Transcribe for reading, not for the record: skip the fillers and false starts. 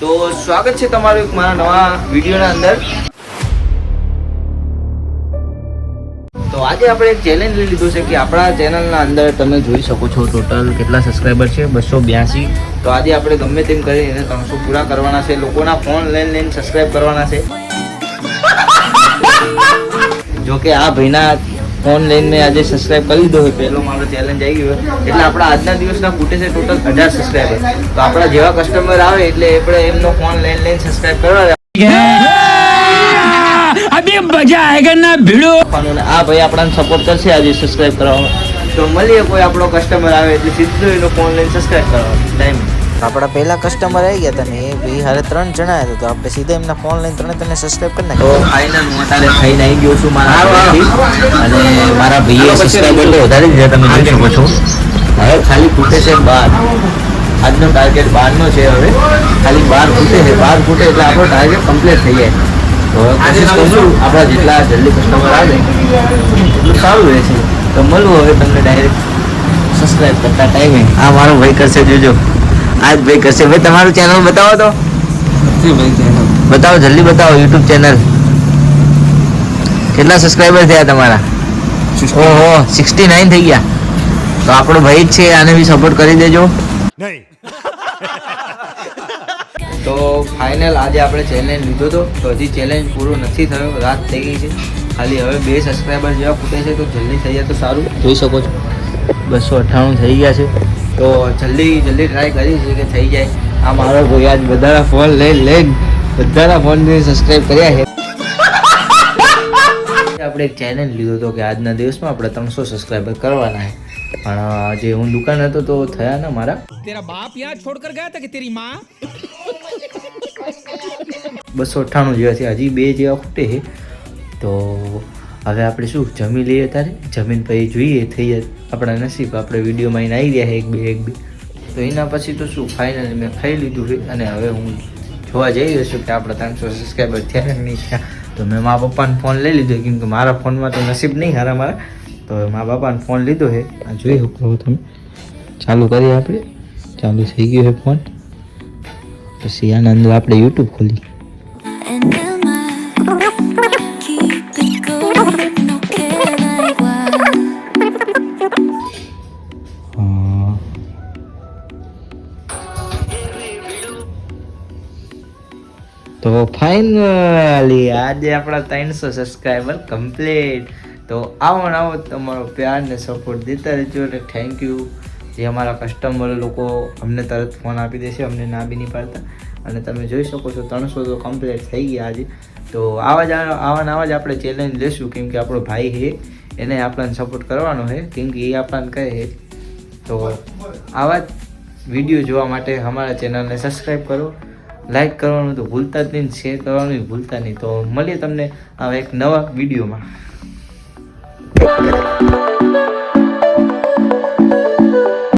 તો સ્વાગત છે તમારું એક મારા નવા વિડીયોના અંદર। તો આજે આપણે એક ચેલેન્જ લઈ લીધું છે કે આપણા ચેનલના અંદર તમે જોઈ શકો છો ટોટલ કેટલા સબસ્ક્રાઈબર છે 282। તો આજે આપણે ગમે તેમ કરીને 300 પૂરા કરવાના છે। લોકોના ફોન લઈને સબસ્ક્રાઈબ કરવાના છે। જો કે આ ભાઈના ફોન લઈને આજે સબસ્ક્રાઇબ કરી દીધો હોય, પહેલો મારો ચેલેન્જ આવી ગયો એટલે આપણા આજના દિવસના ફૂટે છે ટોટલ 1000 સબસ્ક્રાઇબર। તો આપણા જેવા કસ્ટમર આવે એટલે આપણે એમનો ફોન લઈને સબસ્ક્રાઇબ કરવા अभी मजा आएगा ना भिड़ो। આ ભાઈ આપણને સપોર્ટ કરશે આજે સબસ્ક્રાઇબ કરવામાં। તો મળીએ કોઈ આપણો કસ્ટમર આવે એટલે સીધો એનો ફોન લઈને સબસ્ક્રાઇબ કરવાનો ટાઈમ। આપણા પહેલા કસ્ટમર આવી ગયા હતા ને એ ભાઈ હારે 3 જણા હતા, તો આપણે સીધા એમના ફોન લઈને ત્રણે સબસ્ક્રાઇબ કરી નાખ્યા। તો ફાઇનલ હું અત્યારે ખાઈને આવી ગયો છું મારા અને મારા ભાઈએ સબસ્ક્રાઇબર તો વધારી દીધા, તમે જોઈ શકો છો। હવે ખાલી ફૂટે છે 12। આજનો ટાર્ગેટ 12 નો છે। હવે ખાલી 12 ફૂટે છે, 12 ફૂટે એટલે આપણો ટાર્ગેટ કમ્પ્લીટ થઈ જાય। તો કોશિશ કરશું આપણા જેટલા જલ્દી કસ્ટમર આવે એટલું સારું રહેશે। તો મળવું હવે તમને ડાયરેક્ટ સબસ્ક્રાઇબ કરતા ટાઈમે। આ મારો ભાઈ કરશે, જોજો આજ ભાઈ કરશે। ભાઈ તમારું ચેનલ બતાવો તો, બતાવો જલ્દી બતાવો। યુટ્યુબ ચેનલ કેટલા સબસ્ક્રાઇબર થયા તમારા? ઓહો 69 થઈ ગયા। તો આપણો ભાઈ જ છે, આને બી સપોર્ટ કરી દેજો। તો ફાઇનલ આજે આપણે ચેલેન્જ લીધો હતો, તો હજી ચેલેન્જ પૂરો નથી થયો, રાત થઈ ગઈ છે। ખાલી હવે 2 સબસ્ક્રાઈબર જેવા ફૂટે છે, તો જલ્દી થઈ જાય તો સારું। જોઈ શકો છો 298 થઈ ગયા છે। તો જલ્દી ટ્રાય કરી છે કે થઈ જાય। આ મારો ભાઈ આજ બધાના ફોન લઈને બધાના ફોનને સબસ્ક્રાઈબ કર્યા છે। આપણે એક ચેલેન્જ લીધો હતો કે આજના દિવસમાં આપણે 300 સબસ્ક્રાઈબર કરવાના છે, પણ જે હું દુકાન હતો તો થયા ને મારા। तेरा बाप यहाँ छोड़कर गया था कि तेरी माँ? 298 જેવા છે, હજી 2 જેવા ખૂટે છે। તો હવે આપણે શું જમી લઈએ, અત્યારે જમીન પછી જોઈએ થઈ જાય આપણા નસીબ। આપણે વિડીયોમાં એને આવી રહ્યા છે એક બે તો એના પછી તો શું ફાઇનલી મેં ખાઈ લીધું છે અને હવે હું જોવા જઈ રહ્યો છું કે આપણા 300 સબસ્ક્રાઈબર થયા કે નહીં થયા। તો મેં મારા પપ્પાનો ફોન લઈ લીધો, કેમ કે મારા ફોનમાં તો નસીબ નહીં હારા મારા। તો મારા પપ્પાનો ફોન લીધો છે, આ જોઈ શકો તમે। ચાલુ કરીએ આપણે, ચાલુ થઈ ગયો છે ફોન। પછી આના અંદર આપણે યુટ્યુબ ખોલી। તો ફાઇનલી આજે આપણા 300 સબસ્ક્રાઈબર કમ્પ્લીટ। તો આવો તમારો પ્યાર ને સપોર્ટ દેતા રહેજો અને થેન્ક યુ। જે અમારા કસ્ટમર લોકો અમને તરત ફોન આપી દેશે, અમને ના બી નહીં પાડતા। અને તમે જોઈ શકો છો 300 તો કમ્પ્લીટ થઈ ગયા આજે। તો આવા જ આપણે ચેલેન્જ લેશું, કેમ કે આપણો ભાઈ છે એને આપણને સપોર્ટ કરવાનો છે, કેમ કે એ આપણને કહે છે। તો આવા જ વિડીયો જોવા માટે અમારા ચેનલને સબસ્ક્રાઈબ કરો, લાઈક કરવાનું તો ભૂલતા જ નહીં, શેર કરવાનું ભૂલતા નહીં। તો મળીએ તમને આવા એક નવા વિડીયોમાં।